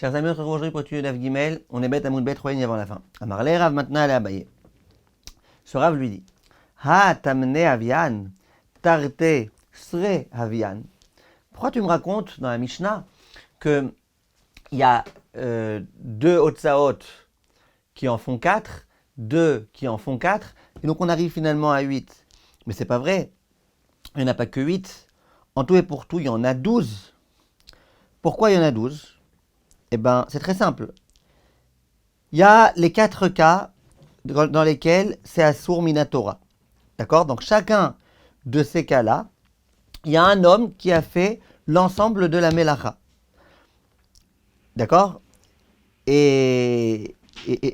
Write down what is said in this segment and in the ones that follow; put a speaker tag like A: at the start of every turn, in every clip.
A: Chers amis, on se retrouve aujourd'hui pour étudier Daf Gimel. On est bête à Moudbet, Royen avant la fin. Amarle Rav maintenant allez abayer. Ce Rav lui dit Ha tamne avian, tarte sre avian. Pourquoi tu me racontes dans la Mishnah qu'il y a deux Otsaot qui en font 4, deux qui en font 4, et donc on arrive finalement à 8. Mais c'est pas vrai. Il n'y en a pas que 8. En tout et pour tout, il y en a 12. Pourquoi il y en a 12? Eh bien, c'est très simple. Il y a les 4 cas dans lesquels c'est Asur Minatora. D'accord? Donc, chacun de ces cas-là, il y a un homme qui a fait l'ensemble de la Melacha. D'accord? Et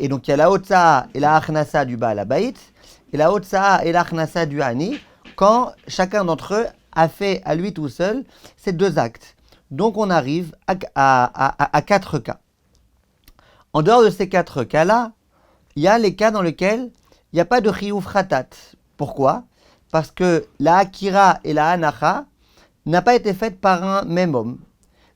A: donc, il y a la Otsa et la Achnasa du Baal Habayit, et la Otsa et la Achnasa du Hani, quand chacun d'entre eux a fait à lui tout seul ces deux actes. Donc, on arrive à 4 cas. En dehors de ces 4 cas-là, il y a les cas dans lesquels il n'y a pas de chiyuv khatat. Pourquoi? Parce que la akira et la anacha n'a pas été faite par un même homme.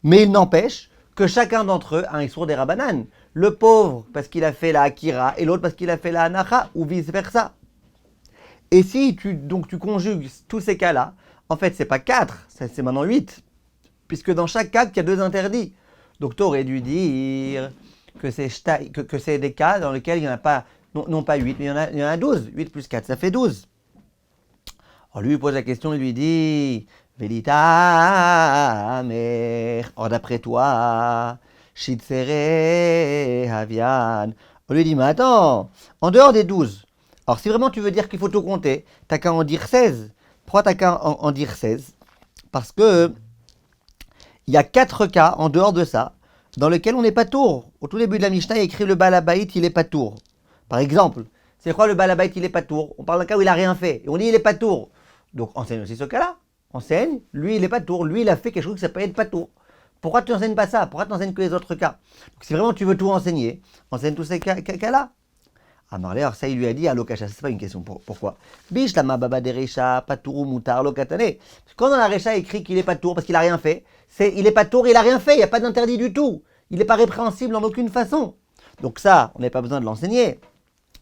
A: Mais il n'empêche que chacun d'entre eux a un issour des rabanan. Le pauvre parce qu'il a fait la akira et l'autre parce qu'il a fait la anacha, ou vice-versa. Et si tu conjugues tous ces cas-là, en fait, c'est pas 4, c'est maintenant 8. Puisque dans chaque cas, il y a 2 interdits. Donc, tu aurais dû dire que c'est des cas dans lesquels il n'y en a pas, non pas 8, mais il y en a 12. 8 plus 4, ça fait 12. Alors, lui, il pose la question, il lui dit Velita Amer. Or, d'après toi, Shitzere Havian. On lui dit mais attends, en dehors des 12, alors si vraiment tu veux dire qu'il faut tout compter, t'as qu'à en dire 16. Pourquoi t'as qu'à en dire 16? Parce que il y a 4 cas en dehors de ça, dans lesquels on n'est pas tour. Au tout début de la Mishnah, il y a écrit le Baal Habayit, il n'est pas tour. Par exemple, c'est quoi le Baal Habayit, il n'est pas tour? On parle d'un cas où il n'a rien fait. Et on dit il n'est pas tour. Donc enseigne aussi ce cas-là. Enseigne, lui il n'est pas tour. Lui il a fait quelque chose qui s'appelle être pas tour. Pourquoi tu n'enseignes pas ça? Pourquoi tu n'enseignes que les autres cas? Donc si vraiment tu veux tout enseigner, enseigne tous ces cas-là. Amarle, alors ça il lui a dit à Lokasha, c'est pas une question, pourquoi? Bish lama baba derecha, patour mutar lokatane. Quand dans la Recha écrit qu'il n'est pas tour parce qu'il n'a rien fait, il n'est pas tour, il n'a rien fait, il n'y a pas d'interdit du tout. Il n'est pas répréhensible en aucune façon. Donc ça, on n'a pas besoin de l'enseigner.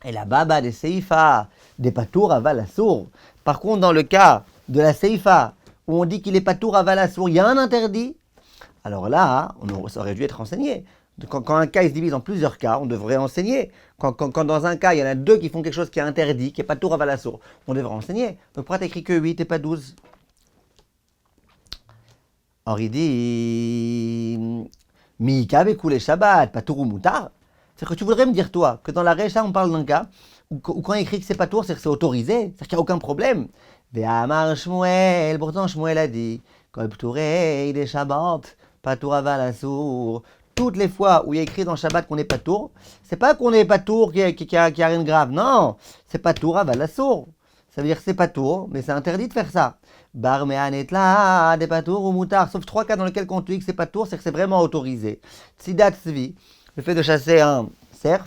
A: Et la baba des seifa, des patour aval assour. Par contre, dans le cas de la seifa, où on dit qu'il n'est pas tour aval assour, il y a un interdit. Alors là, ça aurait dû être enseigné. Quand un cas il se divise en plusieurs cas, on devrait enseigner. Quand dans un cas, il y en a 2 qui font quelque chose qui est interdit, qui n'est pas tour aval assour, on devrait enseigner. Donc pourquoi tu écrit que 8 et pas 12? Or il dit Miika bekoule Shabbat, pas tour ou moutar. C'est-à-dire que tu voudrais me dire, toi, que dans la Recha, on parle d'un cas où quand il écrit que c'est pas tour, c'est que c'est autorisé, c'est-à-dire qu'il n'y a aucun problème. Ve'amar Shmuel, pourtant Shmuel a dit Kol ptourei des Shabbat, pas tour aval assour. Toutes les fois où il y a écrit dans Shabbat qu'on n'est pas tour, c'est pas qu'on n'est pas tour qui a rien de grave, non, c'est pas tour aval assour. Ça veut dire que c'est pas tour, mais c'est interdit de faire ça. Bar me'anetla, des patour ou moutar. Sauf 3 cas dans lesquels quand tu dis que c'est pas tour, c'est que c'est vraiment autorisé. Tzidat tzvi, le fait de chasser un cerf.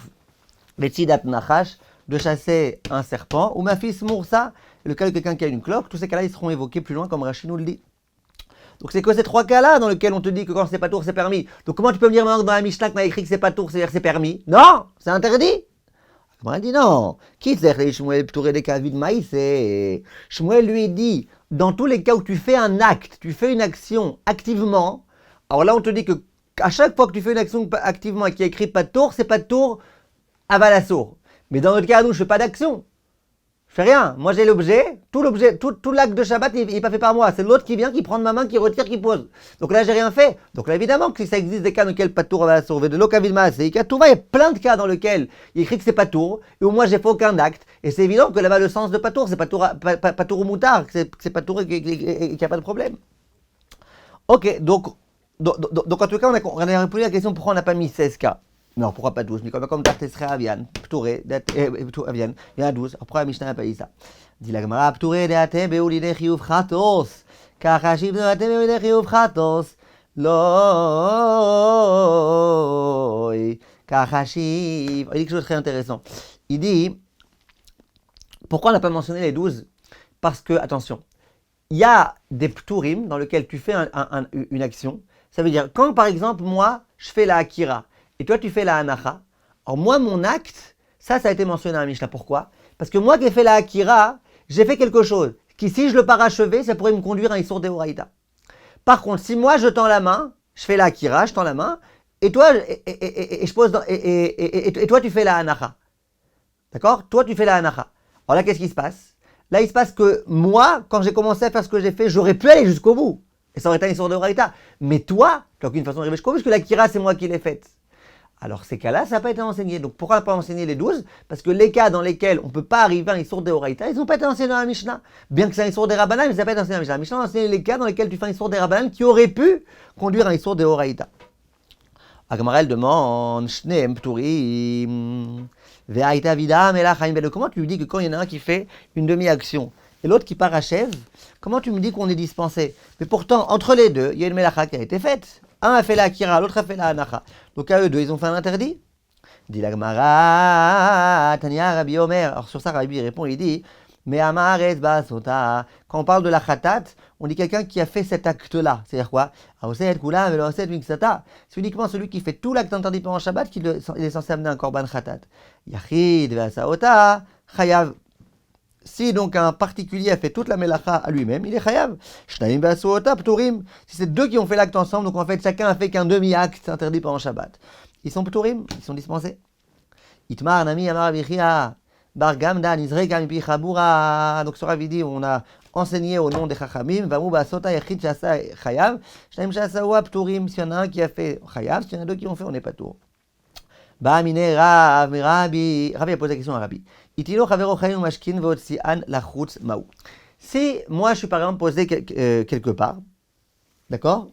A: Le tzidat nachash, de chasser un serpent. Ou ma fille moursa, le cas de quelqu'un qui a une cloque. Tous ces cas-là, ils seront évoqués plus loin, comme Rachid nous le dit. Donc c'est que ces 3 cas-là dans lesquels on te dit que quand c'est pas tour, c'est permis. Donc comment tu peux me dire maintenant que dans la Mishnah qu'on a écrit que c'est pas tour, c'est-à-dire que c'est permis? Non, c'est interdit. Il dit non. Qui c'est Shmuel ptouré des cavides maïs? Et Shmuel lui dit dans tous les cas où tu fais un acte, tu fais une action activement. Alors là, on te dit que à chaque fois que tu fais une action activement et qui est écrit pas de tour, c'est pas de tour aval assour. Mais dans notre cas, nous, je fais pas d'action. Je fais rien. Moi, j'ai l'objet. Tout l'acte de Shabbat, il n'est pas fait par moi. C'est l'autre qui vient, qui prend de ma main, qui retire, qui pose. Donc là, j'ai rien fait. Donc là, évidemment, que si ça existe des cas dans lesquels pas de tour aval assour, de l'okavidma, c'est tout va. Il y a plein de cas dans lesquels il est écrit que c'est pas tour et où moi, j'ai fait aucun acte. Et c'est évident que là-bas, le sens de pas tour, c'est pas tour ou moutard, que c'est pas tour et qu'il n'y a pas de problème. Ok, donc en tout cas, on a répondu à la question pourquoi on n'a pas mis 16 cas. Non, pourquoi pas 12? Mais comme Tarte serait Avian, Ptouré, Avian, il y en a 12. Pourquoi la Mishnah n'a pas dit ça? Dit la Gemara, Ptouré de Ate Beulide Chiyuv Chatos, Kachashib de Ate Beulide Chiyuv Chatos, Loi, Kachashib. Il dit quelque chose de très intéressant. Il dit, pourquoi on n'a pas mentionné les 12? Parce que, attention, il y a des Ptourim dans lesquels tu fais une action, Ça veut dire, quand par exemple, moi, je fais la Akira, et toi, tu fais la Hanacha, alors moi, mon acte, ça a été mentionné dans la Mishnah. Pourquoi? Parce que moi qui ai fait la Akira, j'ai fait quelque chose qui, si je le parachevais, ça pourrait me conduire à un Issour Deoraita. Par contre, si moi, je tends la main, je fais la Akira, je tends la main, et toi, je pose et toi, tu fais la Hanacha. D'accord? Toi, tu fais la Hanacha. Alors là, qu'est-ce qui se passe? Là, il se passe que moi, quand j'ai commencé à faire ce que j'ai fait, j'aurais pu aller jusqu'au bout. Et ça aurait été une sorte de Raïta. Mais toi, tu n'as aucune façon d'arriver jusqu'au bout, parce que la Kira, c'est moi qui l'ai faite. Alors, ces cas-là, ça n'a pas été enseigné. Donc, pourquoi on n'a pas enseigné les 12? Parce que les cas dans lesquels on ne peut pas arriver à une sorte de Horaïta, ils n'ont pas été enseignés dans la Mishnah. Bien que c'est une sorte de Rabbanan, mais ça n'a pas été enseigné dans la Mishnah. La Mishnah a enseigné les cas dans lesquels tu fais une sorte de Rabbanan qui aurait pu conduire à une sorte de Horaïta. Agmarel demande, Shneem Pturim, Ve'aïta Vida, Melach Haim Velo. Comment tu me dis que quand il y en a un qui fait une demi-action et l'autre qui parachève, comment tu me dis qu'on est dispensé? Mais pourtant, entre les deux, il y a une Melacha qui a été faite. Un a fait la Akira, l'autre a fait la Hanacha. Donc à eux deux, ils ont fait un interdit. Dit la Gemara, Tania Rabbi Omer. Alors sur ça, Rabbi répond, il dit, mais Amaret Basota. Quand on parle de la Khatat, on dit quelqu'un qui a fait cet acte-là. C'est-à-dire quoi? Aoset Kula Velo Aoset Miksata. C'est uniquement celui qui fait tout l'acte interdit pendant Shabbat qu'il est censé amener un korban Khatat. Yachid Vesaota, Chayav. Si donc un particulier a fait toute la melacha à lui-même, il est chayav. Shnaim Vesaota Pturim. Si c'est deux qui ont fait l'acte ensemble, donc en fait chacun a fait qu'un demi-acte interdit pendant Shabbat. Ils sont Pturim, ils sont dispensés. Itmar Nami Amar Abichia. Bar Gamdan Izreka Mipi Chabura. Donc sur Ravidi, on a enseigné au nom des Chachamim. Vamu Basota Yachid Shasa Chayav. Shnaim Shasawa Pturim. S'il y en a un qui a fait chayav, s'il y en a deux qui ont fait, on n'est pas tout. Ba'amine Rav, Rabbi a posé la question à Rabbi. Itilo Chavero Chayim Mashkin Veotzian Lachutz Maou. Si moi je suis par exemple posé quelque part, d'accord?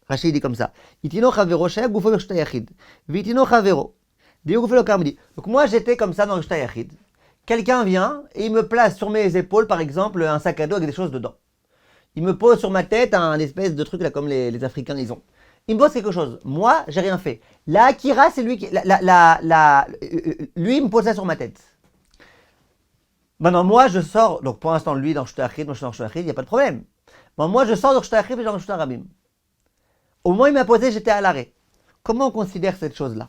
A: Rachid dit comme ça. Itilo Chavero Shaya Gufo Bershta Yachid. Vitino Chavero. Dio Gufo Lokamdi. Donc moi j'étais comme ça dans le Shta Yachid. Quelqu'un vient et il me place sur mes épaules par exemple un sac à dos avec des choses dedans. Il me pose sur ma tête un espèce de truc là comme les Africains ils ont. Il me pose quelque chose. Moi, j'ai rien fait. La Akira, c'est lui qui... lui, il me pose ça sur ma tête. Maintenant, moi, je sors... Donc, pour l'instant, lui, dans Shta Achid, moi, je suis dans Shta Achid, il n'y a pas de problème. Maintenant, moi, je sors de Shta Achid et je suis dans Shta Rabim. Au moment où il m'a posé, j'étais à l'arrêt. Comment on considère cette chose-là?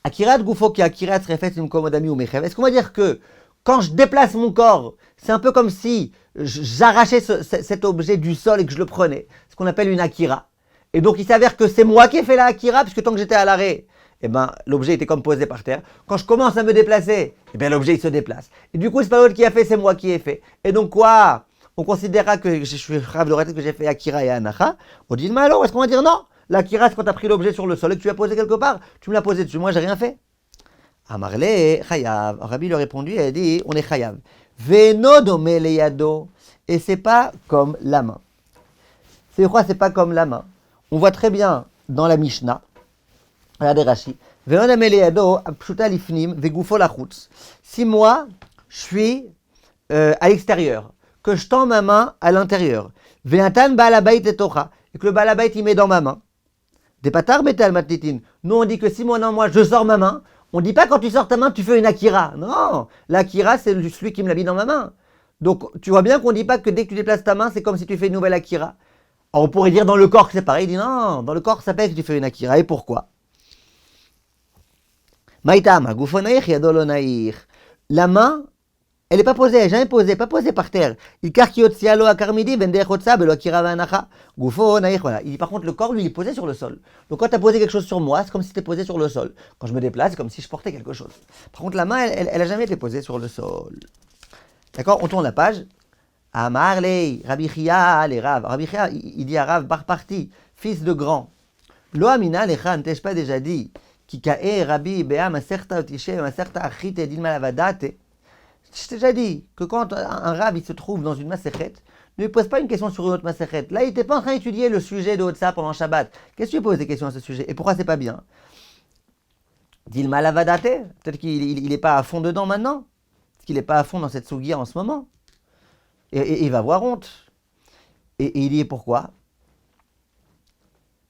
A: Akira de Gufo qui Akira serait fait une komodami ou mechev. Est-ce qu'on va dire que quand je déplace mon corps, c'est un peu comme si j'arrachais cet objet du sol et que je le prenais? Ce qu'on appelle une Akira. Et donc, il s'avère que c'est moi qui ai fait la Akira, puisque tant que j'étais à l'arrêt, eh ben, l'objet était comme posé par terre. Quand je commence à me déplacer, eh bien, l'objet, il se déplace. Et du coup, c'est pas l'autre qui a fait, c'est moi qui ai fait. Et donc, quoi? On considérera que je suis grave de que j'ai fait Akira et Anacha. On dit, mais alors, est-ce qu'on va dire non? L'Akira, c'est quand tu as pris l'objet sur le sol et que tu l'as posé quelque part. Tu me l'as posé dessus, moi, j'ai rien fait. Amarle, Chayav. Rabbi lui a répondu, il a dit, on est Chayav. Veno dome le yado. Et c'est pas comme la main. C'est quoi? C'est pas comme la main. On voit très bien dans la Mishnah, regardez Rashi, si moi, je suis à l'extérieur, que je tends ma main à l'intérieur, et que le balabait il met dans ma main, nous on dit que si moi je sors ma main, on ne dit pas quand tu sors ta main tu fais une akira. Non, l'akira c'est celui qui me l'a mis dans ma main. Donc tu vois bien qu'on ne dit pas que dès que tu déplaces ta main, c'est comme si tu fais une nouvelle akira. Alors on pourrait dire dans le corps que c'est pareil, il dit non, dans le corps ça pèse que tu fais une akira. Et pourquoi? Maïtama, gufonaïr, yadolonaïr. La main, elle n'est pas posée, elle n'est jamais posée, pas posée par terre. Il karkiotzialo akarmidi, vendechotsa, belo akira vanacha. Gufonaïr, voilà. Il dit par contre le corps, lui, il est posé sur le sol. Donc quand tu as posé quelque chose sur moi, c'est comme si tu étais posé sur le sol. Quand je me déplace, c'est comme si je portais quelque chose. Par contre, la main, elle n'a jamais été posée sur le sol. D'accord? On tourne la page. Amarley, Rabbi Chia, les Rav. Rabbi Chia, il dit à Rav, par partie, fils de grand. Lo amina lecha, ne t'ai-je pas déjà dit, qui kae Rabbi beam aserta otishem, aserta achite dilma lavadate. Je t'ai déjà dit que quand un Rav il se trouve dans une masechet, ne lui pose pas une question sur une autre masechet. Là, il n'était pas en train d'étudier le sujet de Otsa pendant Shabbat. Qu'est-ce que tu lui poses des questions à ce sujet? Et pourquoi c'est pas bien? Dilma lavadate, peut-être qu'il n'est pas à fond dedans maintenant. Parce qu'il n'est pas à fond dans cette sougia en ce moment. Et il va avoir honte. Et il dit pourquoi?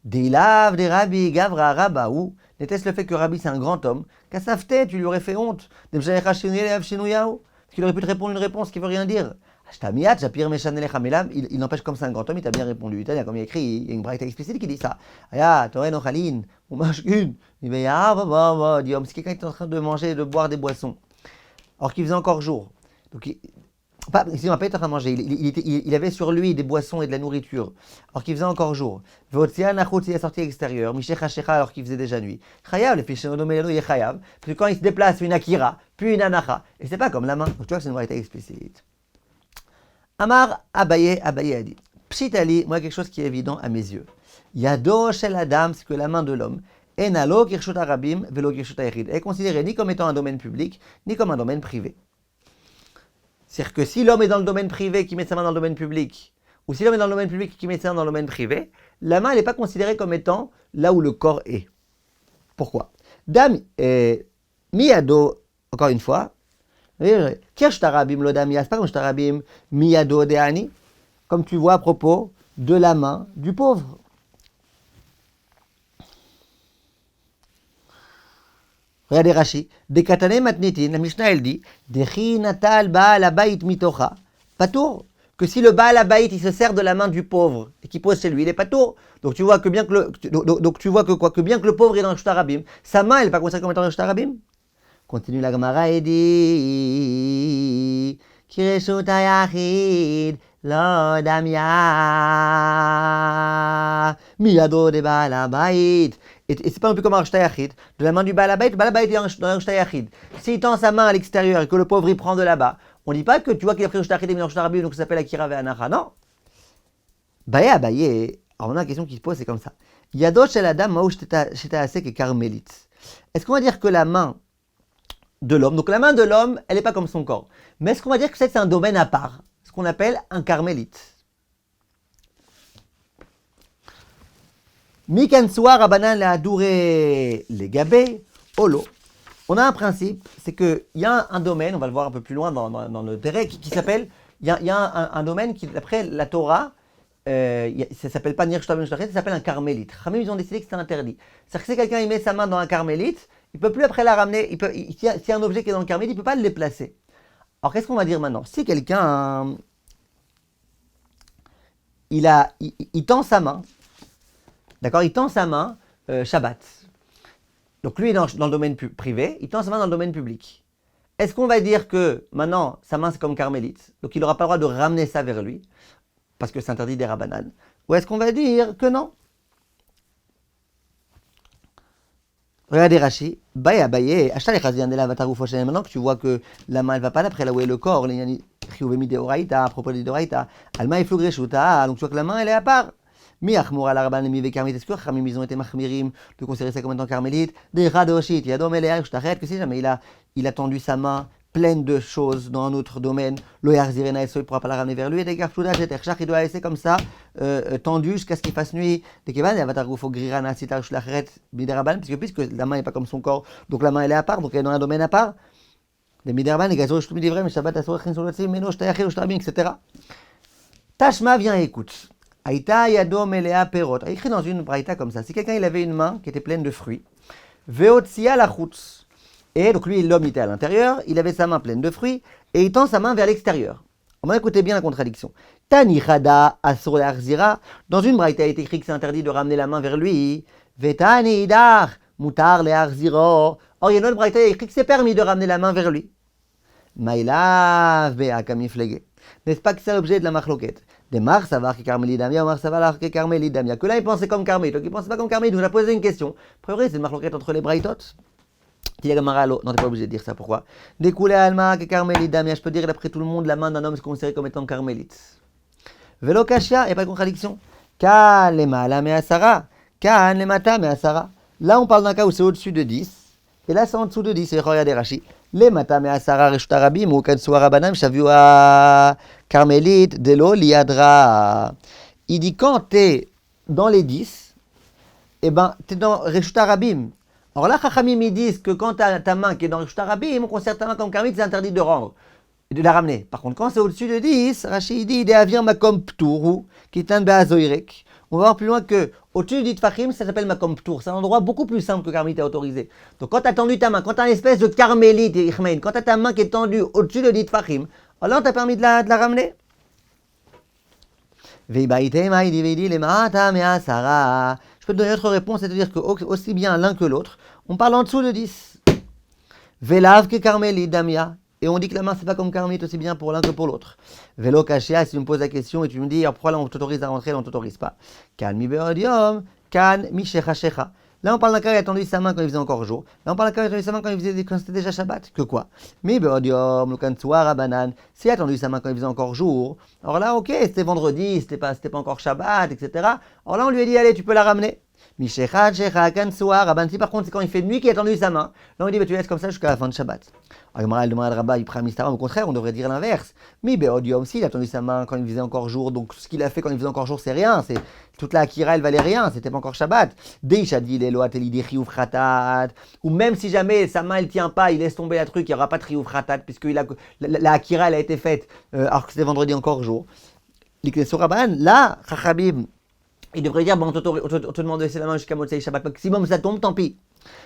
A: Deilav de Rabbi Gavra Rabaou. N'était-ce le fait que Rabbi c'est un grand homme? Kassafte, tu lui aurais fait honte. Parce qu'il aurait pu te répondre une réponse qui ne veut rien dire. Shtamiat, Shapir, Meshanelech, Amelam, il n'empêche comme c'est un grand homme, il t'a bien répondu. Il a comme il a écrit, il y a une braïta explicite qui dit ça. Aya, Toren, Ochalin, ou Mashkun. Il dit, dit, si quelqu'un est en train de manger et de boire des boissons, alors qu'il faisait encore jour. Donc, excusez-moi, pas être en train de manger, il avait sur lui des boissons et de la nourriture, alors qu'il faisait encore jour. Votia, Nachot, il est sorti à l'extérieur. Mishecha, Shecha, alors qu'il faisait déjà nuit. Chayav, le fichier nommé il est Chayav. Parce que quand il se déplace, une Akira, puis une Anacha. Et c'est pas comme la main. Donc, tu vois que c'est une braïta explicite. Amar Abaye a dit Pshitali, moi quelque chose qui est évident à mes yeux. Yado shel Adam, c'est que la main de l'homme, enalo kirshut arabim velo kirshut ayrid, est considérée ni comme étant un domaine public, ni comme un domaine privé. C'est-à-dire que si l'homme est dans le domaine privé qui met sa main dans le domaine public, ou si l'homme est dans le domaine public qui met sa main dans le domaine privé, la main n'est pas considérée comme étant là où le corps est. Pourquoi? Dam miyado, encore une fois, Kirshtarabim lodamia, c'est pas comme shtarabim miyado deani, comme tu vois à propos de la main du pauvre. Regardez Rashi, de katane matnitin, la Mishnah elle dit, dechi natal baal abayit mitocha, patour, que si le baal abayit il se sert de la main du pauvre et qu'il pose chez lui, il est patour. Donc tu vois que bien que le pauvre est dans le shtarabim, sa main elle n'est pas considérée comme étant dans le shtarabim. Continue la Gemara et dit Kireshut hayachid lo damya miyado de baal habayit. Et c'est pas non plus comme un Rishta Yachid. De la main du baal habayit est dans un Rishta Yachid. S'il tend sa main à l'extérieur et que le pauvre il prend de là-bas, on dit pas que tu vois qu'il a pris le Rishta Yachid et mis dans le Rishta Rabbi, donc ça s'appelle Akira ve'anacha. Non. Baye abaye. Alors on a une question qui se pose, c'est comme ça. Yado shel adam ma'u sheta asek et karmelite. Est-ce qu'on va dire que la main de l'homme, donc la main de l'homme, elle n'est pas comme son corps. Mais est-ce qu'on va dire que c'est un domaine à part, ce qu'on appelle un carmélite? Mikansoa rabanan la douré les gabé, olo. On a un principe, c'est qu'il y a un domaine, on va le voir un peu plus loin dans le Derek, qui s'appelle, il y a un domaine qui, d'après la Torah, ça ne s'appelle pas Nir Shtabim Shtachet, ça s'appelle un carmélite. Ramim, ils ont décidé que c'est interdit. C'est-à-dire que si quelqu'un il met sa main dans un carmélite, il ne peut plus après la ramener, s'il y a un objet qui est dans le carmélite, il ne peut pas le déplacer. Alors qu'est-ce qu'on va dire maintenant? Si quelqu'un, il tend sa main, d'accord, il tend sa main Shabbat. Donc lui est dans le domaine privé, il tend sa main dans le domaine public. Est-ce qu'on va dire que maintenant, sa main c'est comme carmélite, donc il n'aura pas le droit de ramener ça vers lui, parce que c'est interdit des rabbanan? Ou est-ce qu'on va dire que non? Regardez Rashi, maintenant que tu vois que la main elle va pas d'après là où est le corps, à propos des Doraïta, donc tu vois que la main elle est à part. Est-ce que Khamim ils ont été machmirim de considérer ça comme étant carmélite? Que si jamais il a tendu sa main pleine de choses dans un autre domaine, il ne pourra pas la ramener vers lui, et il doit laisser comme ça, tendu jusqu'à ce qu'il fasse nuit. Puisque la main n'est pas comme son corps, donc la main elle est à part, donc elle est dans un domaine à part. Etc. Tashma vient et écoute. Aïta yadom elea perot. Écrit dans une braïta comme ça. Si quelqu'un il avait une main qui était pleine de fruits, veotsia la chutz. Et donc lui, l'homme était à l'intérieur, il avait sa main pleine de fruits, et il tend sa main vers l'extérieur. On va écouter bien la contradiction. Tani chada asur le'achzira. Dans une braïta, il est écrit que c'est interdit de ramener la main vers lui. Vetani idar mutar le'achziro. Or, il y a une autre braïta, il est écrit que c'est permis de ramener la main vers lui. Maïla ve'a kamiflege. N'est-ce pas que c'est l'objet de la machloquette? Des Mar savoir que Carmélie Damia, ou Mar savoir que Carmélie Damia. Que là, il pensait comme Carmélie, donc il pensait pas comme Carmélie. Donc, on a posé une question. A priori, c'est une machloquette entre les braïtot. Non, t'es pas obligé de dire ça. Pourquoi? Découlé Alma, que Carmélie Damia. Je peux dire, d'après tout le monde, la main d'un homme est considérée comme étant carmélite. Velo Kashia, il n'y a pas de contradiction. Ka lema la mea Sarah. Ka le mata mea Sarah. Là, on parle d'un cas où c'est au-dessus de 10. Et là, c'est en dessous de 10. Et regardez Rashi. Les matame asara reshtarabim ou kansua rabanam shavua carmélite delo liadra. Il dit quand tu es dans les 10, eh ben tu es dans reshtarabim. Alors là, Chachamim ils disent que quand tu as ta main qui est dans reshtarabim, on considère ta main comme carmélite, c'est interdit de rendre et de la ramener. Par contre, quand c'est au-dessus de 10, Rashi dit de avir makom ptourou qui est un beazoirek. On va voir plus loin que au-dessus du Tfachim, ça s'appelle Makom Ptour. C'est un endroit beaucoup plus simple que Carmélite est autorisé. Donc quand tu as tendu ta main, quand tu as une espèce de Carmélite, quand tu as ta main qui est tendue au-dessus de Tfachim, alors tu as permis de la ramener. Veibaitema idividi lemata me'asara. Je peux te donner une autre réponse, c'est-à-dire que aussi bien l'un que l'autre, on parle en dessous de 10. Velav que Carmeli damia. Et on dit que la main, c'est pas comme Carmélite aussi bien pour l'un que pour l'autre. Vélo cachia, si tu me poses la question et tu me dis, alors pourquoi là on t'autorise à rentrer, là on t'autorise pas. Kan mi beodium, kan mi shecha shecha. Là on parle d'un cas où il a tendu sa main quand il faisait encore jour. Là on parle d'un cas où il a tendu sa main quand c'était déjà Shabbat. Que quoi? Mi beodium, le kan tsuara banan. S'il a tendu sa main quand il faisait encore jour, alors là ok, c'était vendredi, c'était pas encore Shabbat, etc. Alors là on lui a dit, allez, tu peux la ramener. Mishechad, shecha, kan tsuara banan. Si par contre c'est quand il fait nuit qu'il a tendu sa main, là on dit, bah, tu laisses comme ça jusqu'à la fin de Shabbat. Agmara, elle demande à Rabba, il prend Mistara. Au contraire, on devrait dire l'inverse. Mais Beodium, si, il a tendu sa main quand il faisait encore jour. Donc, ce qu'il a fait quand il faisait encore jour, c'est rien. C'est toute la Akira, elle valait rien. C'était pas encore Shabbat. Deishadi, Leloat, Elidi, Chiyuv, Khatat. Ou même si jamais sa main, elle tient pas, il laisse tomber la truc, il n'y aura pas de Chiyuv, Khatat, puisque la Akira, elle a été faite alors que c'était vendredi encore jour. L'Ikneso Rabban, là, Chachabim, il devrait dire, bon, on te demande de laisser la main jusqu'à Motsei Shabbat. Maximum, ça tombe, tant pis.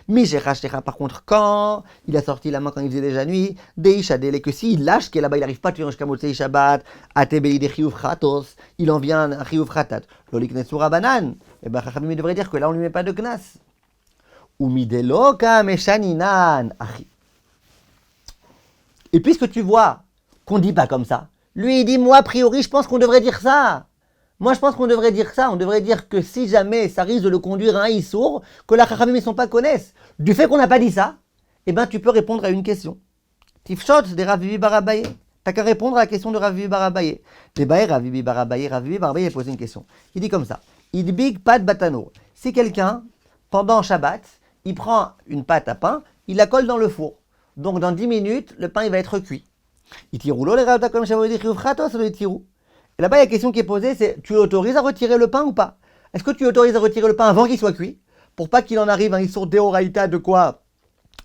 A: Mishécha, par contre, quand il a sorti la main quand il faisait déjà nuit, Deishadele, que s'il lâche, qu'il là-bas, il n'arrive pas à tuer jusqu'à Motsei Shabbat, Atebeli de Chiyuv Khatos, il en vient un Chiyuv Khatat. Lolik Nesura Banan, et ben Chachamim devrait dire que là, on ne lui met pas de Knas. Ou Mideloka Meshaninan, Achi. Et puisque tu vois qu'on ne dit pas comme ça, lui, il dit, moi, a priori, je pense qu'on devrait dire ça. Moi, je pense qu'on devrait dire ça. On devrait dire que si jamais ça risque de le conduire à un issour, que la chachamim ne sont pas connaissent. Du fait qu'on n'a pas dit ça, eh ben, tu peux répondre à une question. Tifshot de Rav Bibi bar Abaye. T'as qu'à répondre à la question de Rav Bibi bar Abaye. Rav Bibi bar Abaye a posé une question. Il dit comme ça. Idbig pat batano. Si quelqu'un, pendant Shabbat, il prend une pâte à pain, il la colle dans le four. Donc, dans 10 minutes, le pain, il va être cuit. Il tire les rata comme Shavodi Chioufratos ou le tirou. Et là-bas, la question qui est posée, c'est tu l'autorises à retirer le pain ou pas? Est-ce que tu l'autorises à retirer le pain avant qu'il soit cuit, pour pas qu'il en arrive un issour déoraïta de quoi?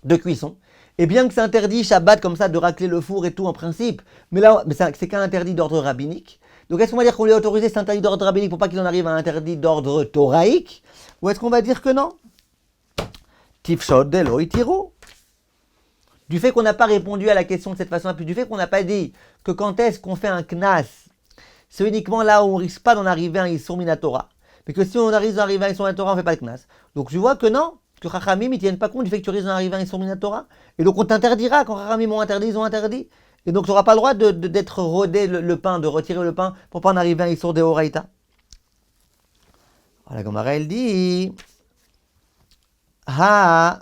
A: De cuisson. Et bien que c'est interdit Shabbat comme ça de racler le four et tout en principe, mais là, c'est qu'un interdit d'ordre rabbinique. Donc est-ce qu'on va dire qu'on lui a autorisé cet interdit d'ordre rabbinique pour pas qu'il en arrive à un interdit d'ordre thoraïque? Ou est-ce qu'on va dire que non? Tifshot delo itiru. Du fait qu'on n'a pas répondu à la question de cette façon-là, puis du fait qu'on n'a pas dit que quand est-ce qu'on fait un knas, c'est uniquement là où on ne risque pas d'en arriver à un Issour Minatora. Mais que si on arrive à un Issour Minatora, on ne fait pas le Knas. Donc tu vois que non, que Chachamim, ils ne tiennent pas compte du fait que tu risques d'en arriver à un Issour Minatora. Et donc on t'interdira, quand Chachamim ont interdit, ils ont interdit. Et donc tu n'auras pas le droit d'être rodé le pain, de retirer le pain pour ne pas en arriver à un Issour Deoraïta. Alors la Gemara, elle dit... Ah.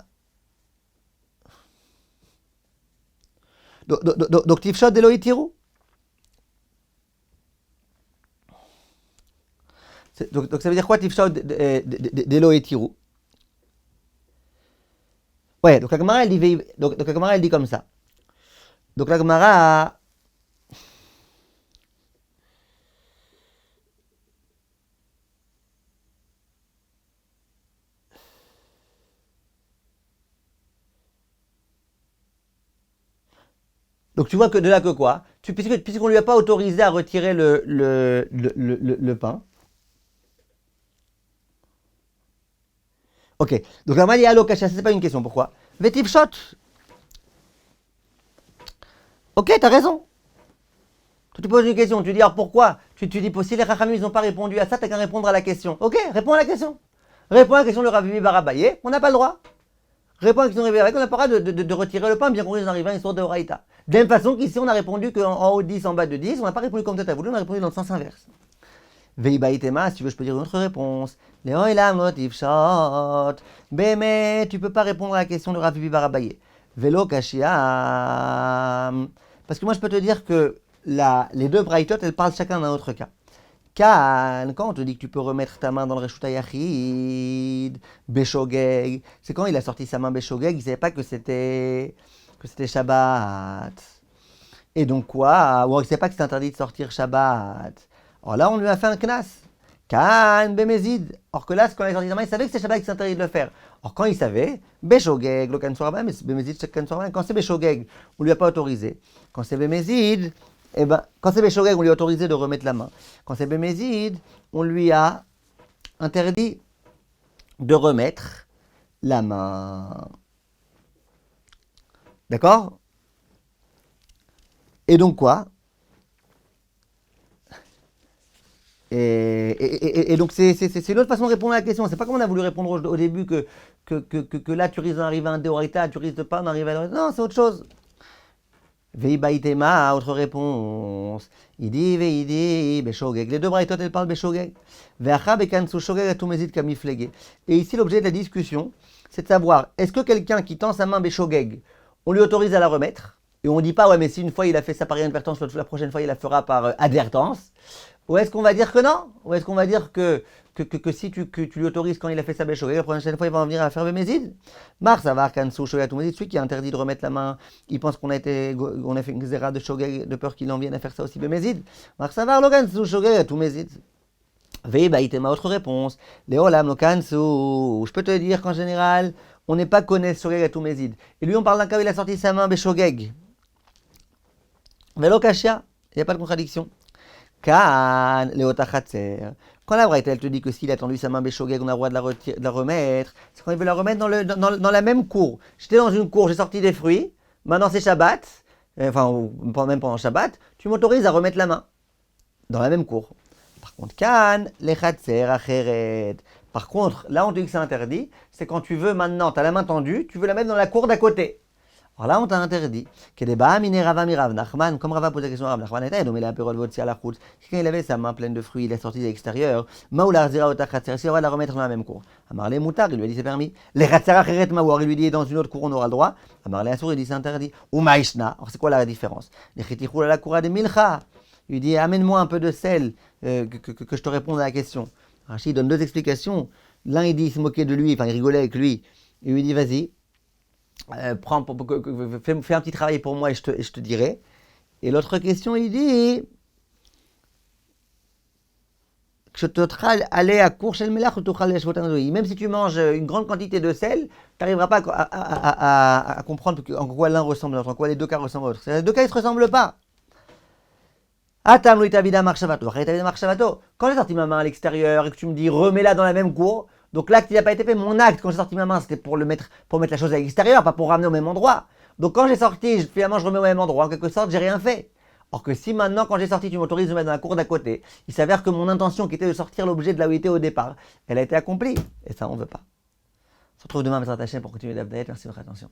A: Donc Tifshot Delo Itiru. Donc ça veut dire quoi Tifshot Delo Itiru? Ouais, donc la Gemara elle dit comme ça. Donc la Gemara donc tu vois que de là que quoi? Puisqu'on lui a pas autorisé à retirer le pain. Ok, donc la Gemara dit allo kasha, c'est pas une question, pourquoi? Vetifshot. Ok, t'as raison. Tu poses une question, tu dis alors pourquoi? Tu dis si les Chachamim ils n'ont pas répondu à ça, t'as qu'à répondre à la question. Ok, réponds à la question. Réponds à la question de Rav Bibi bar Abaye, on n'a pas le droit. Réponds à la question de Rav Bibi bar Abaye, on n'a pas le droit de retirer le pain, bien qu'on risque d'arriver à une sorte de Horaïta. De la même façon qu'ici on a répondu qu'en haut de 10, en bas de 10, on n'a pas répondu comme toi t'as voulu, on a répondu dans le sens inverse. Veibaïtema, si tu veux, je peux dire une autre réponse. Léoïla motif shot. Bémé, tu peux pas répondre à la question de Rav Bibi bar Abaye. Vélo kashiam. Parce que moi je peux te dire que les deux braïtot, elles parlent chacun d'un autre cas. Quand on te dit que tu peux remettre ta main dans le Reshut HaYachid, Beshogeg, c'est quand il a sorti sa main Beshogeg, il ne savait pas que c'était Shabbat. Et donc quoi? Ou il ne savait pas que c'était interdit de sortir Shabbat. Alors là, on lui a fait un knas. Kan Bemezid. Or que là, quand il a sorti sa main, il savait que c'était Shabbat, que c'était interdit de le faire. Or quand il savait, Beshogeg, le Kan Soraban, mais Bemezid, c'est Kan Soraban. Quand c'est Beshogeg, on ne lui a pas autorisé. Quand c'est Bemezid, eh ben, quand c'est Beshogeg, on lui a autorisé de remettre la main. Quand c'est Bemezid, on lui a interdit de remettre la main. D'accord? Et donc quoi? Et donc, c'est une autre façon de répondre à la question. C'est pas comme on a voulu répondre au début que là, tu risques d'en arriver à un Deoraita, tu risques de pas d'en arriver à un... Non, c'est autre chose. Veibaitema, autre réponse. Veidi, Beshogeg. Les deux braïtot, elles parlent Beshogeg. Veacha bekansu shogeg atumezit kamiflege. Et ici, l'objet de la discussion, c'est de savoir, est-ce que quelqu'un qui tend sa main Beshogeg, on lui autorise à la remettre? Et on ne dit pas, ouais, mais si une fois il a fait ça par inadvertance, la prochaine fois il la fera par advertance. Ou est-ce qu'on va dire que non? Ou est-ce qu'on va dire que si tu lui autorises quand il a fait sa Beshogeg, la prochaine fois il va en venir à faire Bémézid? Mar, ça va, Kansu shogeg atumezit, celui qui a interdit de remettre la main, il pense qu'on a fait une zéra de Shogeg, de peur qu'il en vienne à faire ça aussi Bémézid. Mar, ça va, lo Kansu shogeg atumezit. Veibaitema, autre réponse. Léolam no Kansu. Je peux te dire qu'en général, on n'est pas connaît Shogeg atumezid. Et lui, on parle d'un cas où il a sorti sa main Beshogeg. Velo kashia, il n'y a pas de contradiction. Kan, leotachatzer. Quand la braïta, elle te dit que s'il a tendu sa main Beshogeg, on a le droit de la remettre, c'est quand il veut la remettre dans la même cour. J'étais dans une cour, j'ai sorti des fruits, maintenant c'est Shabbat, même pendant Shabbat, tu m'autorises à remettre la main dans la même cour. Par contre, Kan, lechatzer acheret. Par contre, là on te dit que c'est interdit, c'est quand tu veux maintenant, tu as la main tendue, tu veux la mettre dans la cour d'à côté. Alors là, on t'a interdit. Comme Rava pose la question à Rav Nachman, quand il avait sa main pleine de fruits, il est sorti de l'extérieur. Maoula zira otachatzer, s'il aura de la remettre dans la même cour. Amarle moutar, il lui a dit c'est permis. Les chatzer acheret maouar, il lui dit dans une autre cour on aura le droit. Amarle assour, il dit c'est interdit. Ou maïshna, alors c'est quoi la différence? Les chitichou la coura de milcha. Il lui dit amène-moi un peu de sel que je te réponde à la question. Rachid donne deux explications. L'un il dit il se moquait de lui, enfin il rigolait avec lui. Il lui dit vas-y. Fais un petit travail pour moi et je te dirai. Et l'autre question, il dit même si tu manges une grande quantité de sel, tu n'arriveras pas à comprendre en quoi l'un ressemble à l'autre, en quoi les deux cas ressemblent à l'autre. Les deux cas, ils ne se ressemblent pas. Quand j'ai sorti ma main à l'extérieur et que tu me dis remets-la dans la même cour, donc l'acte il n'a pas été fait. Mon acte quand j'ai sorti ma main c'était pour mettre la chose à l'extérieur, pas pour ramener au même endroit. Donc quand j'ai sorti, finalement je remets au même endroit. En quelque sorte, j'ai rien fait. Or que si maintenant quand j'ai sorti, tu m'autorises de mettre dans la cour d'à côté, il s'avère que mon intention qui était de sortir l'objet de là où il était au départ, elle a été accomplie. Et ça on veut pas. On se retrouve demain à Bezrat Hashem pour continuer d'update. Merci de votre attention.